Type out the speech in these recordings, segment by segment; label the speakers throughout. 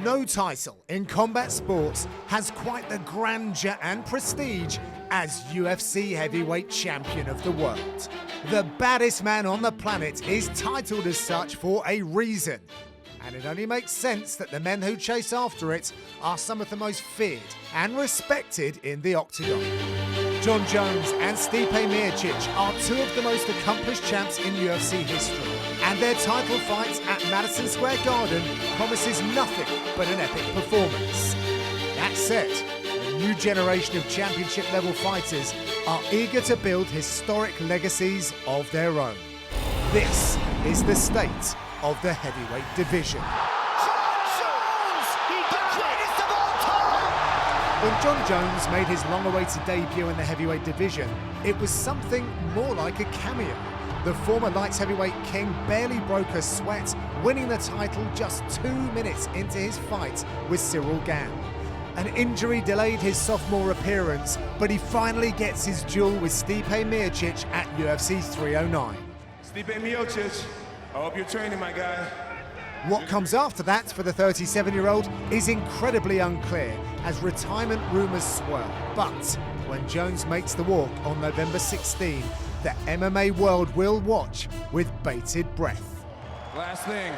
Speaker 1: No title in combat sports has quite the grandeur and prestige as UFC heavyweight champion of the world. The baddest man on the planet is titled as such for a reason. And it only makes sense that the men who chase after it are some of the most feared and respected in the octagon. Jon Jones and Stipe Miocic are two of the most accomplished champs in UFC history, and their title fight at Madison Square Garden promises nothing but an epic performance. That said, a new generation of championship-level fighters are eager to build historic legacies of their own. This is the state of the heavyweight division. When Jon Jones made his long-awaited debut in the heavyweight division, it was something more like a cameo. The former light heavyweight king barely broke a sweat, winning the title just 2 minutes into his fight with Ciryl Gane. An injury delayed his sophomore appearance, but he finally gets his duel with Stipe Miocic at UFC 309.
Speaker 2: Stipe Miocic, I hope you're training, my guy.
Speaker 1: What comes after that for the 37-year-old is incredibly unclear as retirement rumours swirl. But when Jones makes the walk on November 16, the MMA world will watch with bated breath.
Speaker 2: Last thing.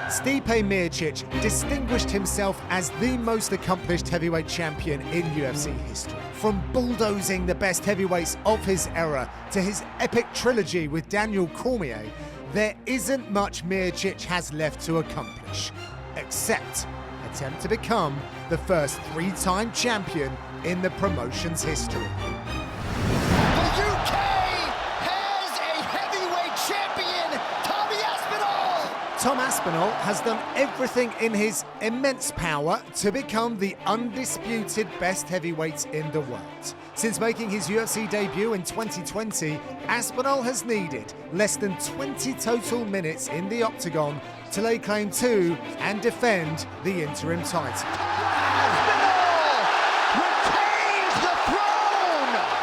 Speaker 1: Stipe Miocic distinguished himself as the most accomplished heavyweight champion in UFC history. From bulldozing the best heavyweights of his era to his epic trilogy with Daniel Cormier, there isn't much Miocic has left to accomplish, except attempt to become the first three-time champion in the promotion's history.
Speaker 3: The UK has a heavyweight champion,
Speaker 1: Tom Aspinall has done everything in his immense power to become the undisputed best heavyweight in the world. Since making his UFC debut in 2020, Aspinall has needed less than 20 total minutes in the octagon to lay claim to and defend the interim title.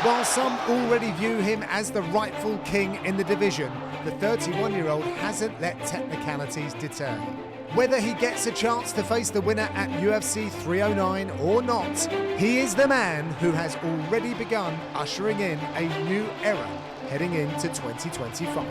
Speaker 1: While some already view him as the rightful king in the division, the 31-year-old hasn't let technicalities deter him. Whether he gets a chance to face the winner at UFC 309 or not, he is the man who has already begun ushering in a new era heading into 2025.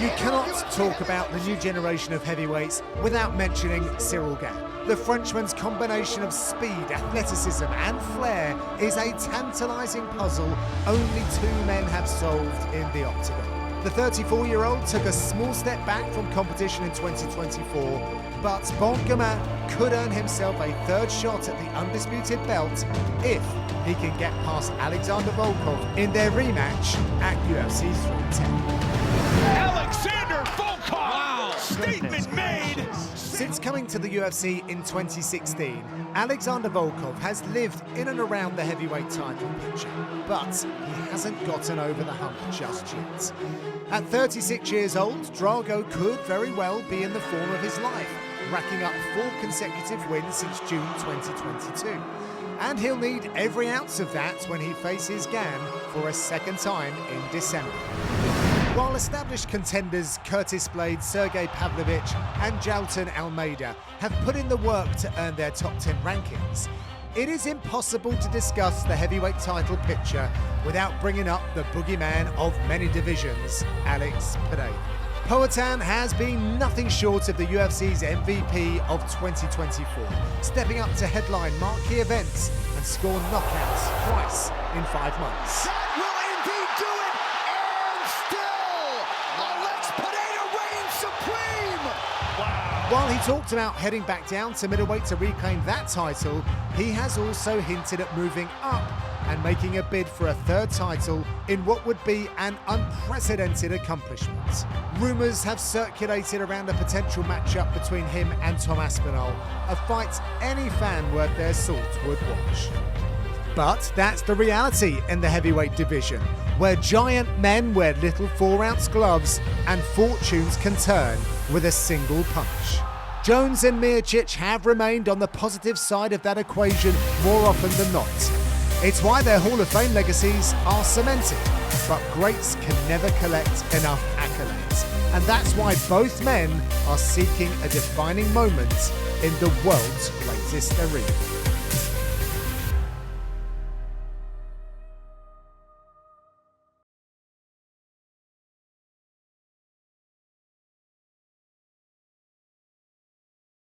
Speaker 1: You cannot talk about the new generation of heavyweights without mentioning Ciryl Gane. The Frenchman's combination of speed, athleticism and flair is a tantalising puzzle only two men have solved in the octagon. The 34-year-old took a small step back from competition in 2024, but Volkov could earn himself a third shot at the undisputed belt if he can get past Alexander Volkov in their rematch at UFC 310.
Speaker 4: Alexander Volkov! Wow. Statement made!
Speaker 1: Since coming to the UFC in 2016, Alexander Volkov has lived in and around the heavyweight title picture, but he hasn't gotten over the hump just yet. At 36 years old, Drago could very well be in the form of his life, racking up 4 consecutive wins since June 2022. And he'll need every ounce of that when he faces Gane for a second time in December. While established contenders Curtis Blade, Sergey Pavlovich and Jailton Almeida have put in the work to earn their top 10 rankings, it is impossible to discuss the heavyweight title picture without bringing up the boogeyman of many divisions, Alex Pereira. Poatan has been nothing short of the UFC's MVP of 2024, stepping up to headline marquee events and score knockouts twice in 5 months. While he talked about heading back down to middleweight to reclaim that title, he has also hinted at moving up and making a bid for a third title in what would be an unprecedented accomplishment. Rumours have circulated around a potential matchup between him and Tom Aspinall, a fight any fan worth their salt would watch. But that's the reality in the heavyweight division, where giant men wear little 4-ounce gloves and fortunes can turn with a single punch. Jones and Miocic have remained on the positive side of that equation more often than not. It's why their Hall of Fame legacies are cemented, but greats can never collect enough accolades. And that's why both men are seeking a defining moment in the world's greatest arena.